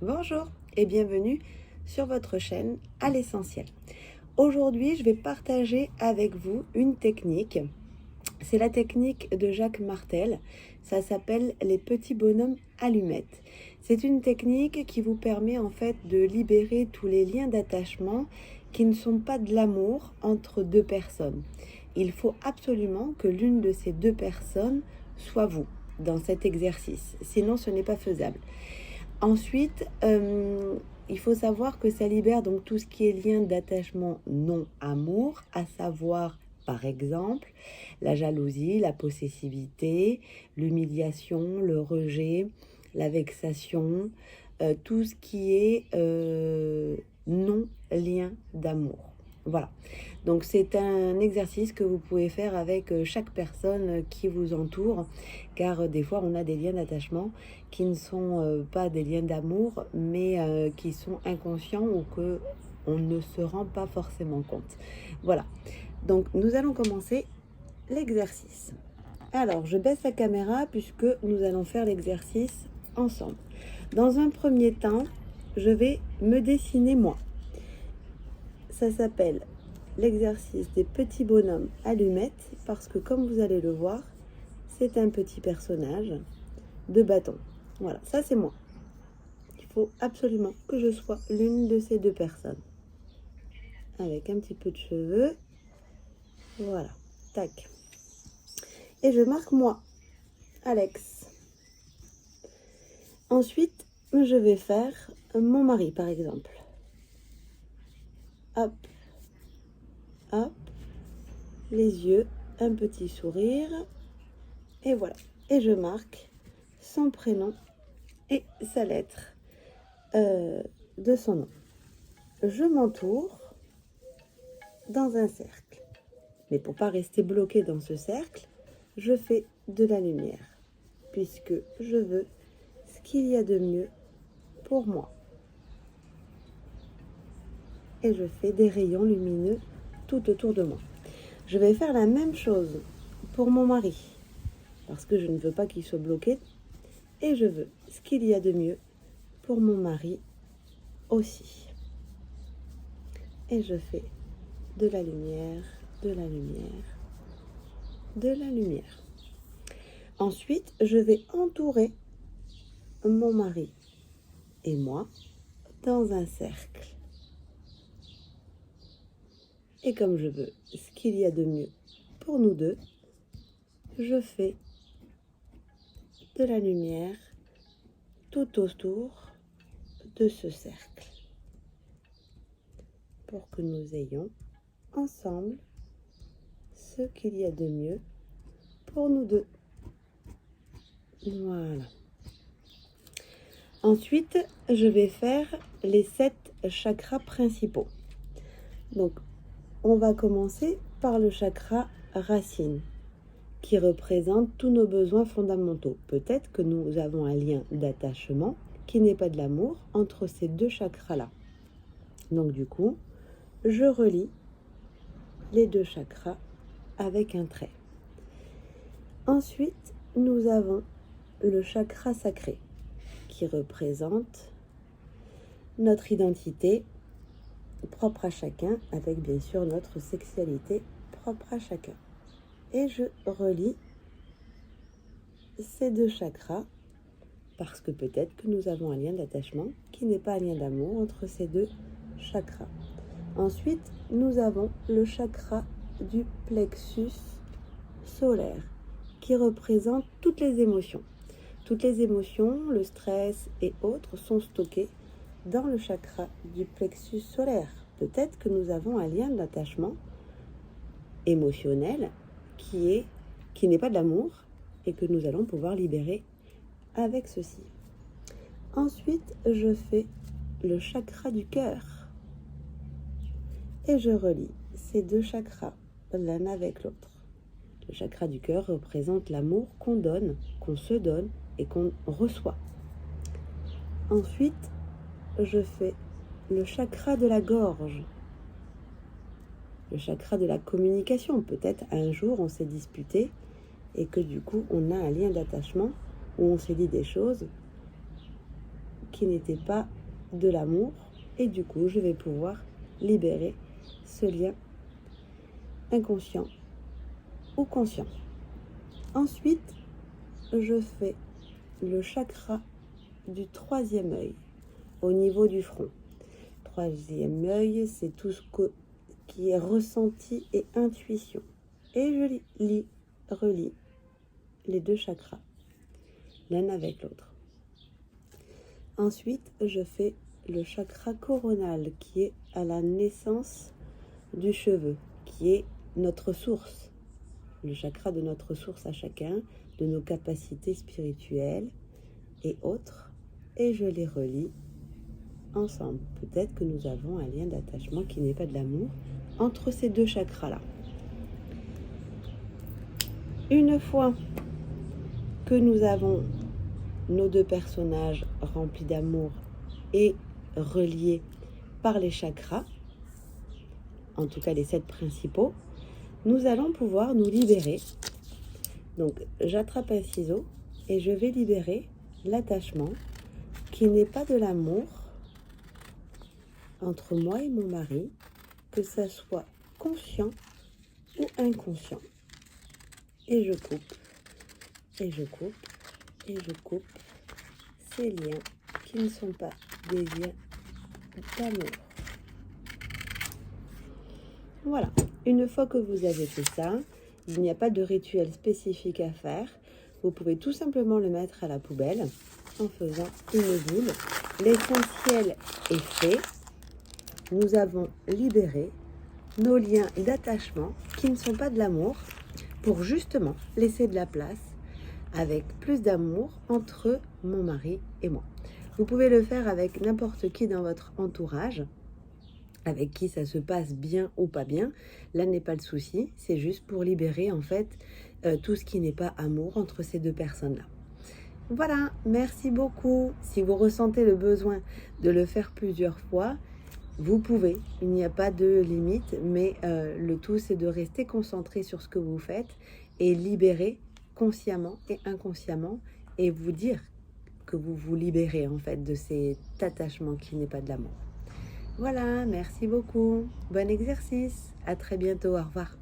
Bonjour et bienvenue sur votre chaîne à l'essentiel. Aujourd'hui, je vais partager avec vous une technique. C'est la technique de Jacques Martel. Ça s'appelle les petits bonhommes allumettes. C'est une technique qui vous permet en fait de libérer tous les liens d'attachement qui ne sont pas de l'amour entre deux personnes. Il faut absolument que l'une de ces deux personnes soit vous dans cet exercice. Sinon, ce n'est pas faisable. Ensuite, il faut savoir que ça libère donc tout ce qui est lien d'attachement non-amour, à savoir par exemple la jalousie, la possessivité, l'humiliation, le rejet, la vexation, tout ce qui est non-lien d'amour. Voilà, donc c'est un exercice que vous pouvez faire avec chaque personne qui vous entoure, car des fois on a des liens d'attachement qui ne sont pas des liens d'amour, mais qui sont inconscients ou que on ne se rend pas forcément compte. Voilà, donc nous allons commencer l'exercice. Alors je baisse la caméra puisque nous allons faire l'exercice ensemble. Dans un premier temps, je vais me dessiner moi. Ça s'appelle l'exercice des petits bonhommes allumettes parce que comme vous allez le voir, c'est un petit personnage de bâton. Voilà, ça c'est moi. Il faut absolument que je sois l'une de ces deux personnes. Avec un petit peu de cheveux. Voilà, tac. Et je marque moi, Alex. Ensuite, je vais faire mon mari par exemple. Hop, hop, les yeux, un petit sourire. Et voilà. Et je marque son prénom et sa lettre de son nom. Je m'entoure dans un cercle. Mais pour pas rester bloqué dans ce cercle, je fais de la lumière, puisque je veux ce qu'il y a de mieux pour moi. Et je fais des rayons lumineux tout autour de moi. Je vais faire la même chose pour mon mari, parce que je ne veux pas qu'il soit bloqué, et je veux ce qu'il y a de mieux pour mon mari aussi. Et je fais de la lumière, de la lumière, de la lumière. Ensuite, je vais entourer mon mari et moi dans un cercle. Et comme je veux ce qu'il y a de mieux pour nous deux, je fais de la lumière tout autour de ce cercle pour que nous ayons ensemble ce qu'il y a de mieux pour nous deux. Voilà. Ensuite, je vais faire les 7 chakras principaux. Donc, on va commencer par le chakra racine, qui représente tous nos besoins fondamentaux. Peut-être que nous avons un lien d'attachement qui n'est pas de l'amour entre ces deux chakras-là. Donc du coup, je relie les deux chakras avec un trait. Ensuite, nous avons le chakra sacré, qui représente notre identité propre à chacun, avec bien sûr notre sexualité propre à chacun. Et je relie ces deux chakras parce que peut-être que nous avons un lien d'attachement qui n'est pas un lien d'amour entre ces deux chakras. Ensuite, nous avons le chakra du plexus solaire qui représente toutes les émotions. Toutes les émotions, le stress et autres sont stockés dans le chakra du plexus solaire. Peut-être que nous avons un lien d'attachement émotionnel qui n'est pas de l'amour et que nous allons pouvoir libérer avec ceci. Ensuite, je fais le chakra du cœur et je relie ces deux chakras l'un avec l'autre. Le chakra du cœur représente l'amour qu'on donne, qu'on se donne et qu'on reçoit. Ensuite, je fais le chakra de la gorge, le chakra de la communication. Peut-être un jour on s'est disputé et que du coup on a un lien d'attachement où on s'est dit des choses qui n'était pas de l'amour. Et du coup, je vais pouvoir libérer ce lien inconscient ou conscient. Ensuite, je fais le chakra du troisième œil au niveau du front. Troisième œil, c'est tout ce qui est ressenti et intuition. Et je relie les deux chakras, l'un avec l'autre. Ensuite, je fais le chakra coronal qui est à la naissance du cheveu, qui est notre source, le chakra de notre source à chacun, de nos capacités spirituelles et autres, et je les relie ensemble. Peut-être que nous avons un lien d'attachement qui n'est pas de l'amour entre ces deux chakras-là. Une fois que nous avons nos deux personnages remplis d'amour et reliés par les chakras, en tout cas les 7 principaux, nous allons pouvoir nous libérer. Donc j'attrape un ciseau et je vais libérer l'attachement qui n'est pas de l'amour entre moi et mon mari, que ça soit conscient ou inconscient. Et je coupe, et je coupe, et je coupe ces liens qui ne sont pas des liens d'amour. Voilà, une fois que vous avez fait ça, il n'y a pas de rituel spécifique à faire. Vous pouvez tout simplement le mettre à la poubelle en faisant une boule. L'essentiel est fait. Nous avons libéré nos liens d'attachement qui ne sont pas de l'amour pour justement laisser de la place avec plus d'amour entre mon mari et moi. Vous pouvez le faire avec n'importe qui dans votre entourage, avec qui ça se passe bien ou pas bien. Là n'est pas le souci, c'est juste pour libérer en fait tout ce qui n'est pas amour entre ces deux personnes-là. Voilà, merci beaucoup. Si vous ressentez le besoin de le faire plusieurs fois, vous pouvez, il n'y a pas de limite, mais le tout c'est de rester concentré sur ce que vous faites et libérer consciemment et inconsciemment et vous dire que vous vous libérez en fait de cet attachement qui n'est pas de l'amour. Voilà, merci beaucoup. Bon exercice. À très bientôt. Au revoir.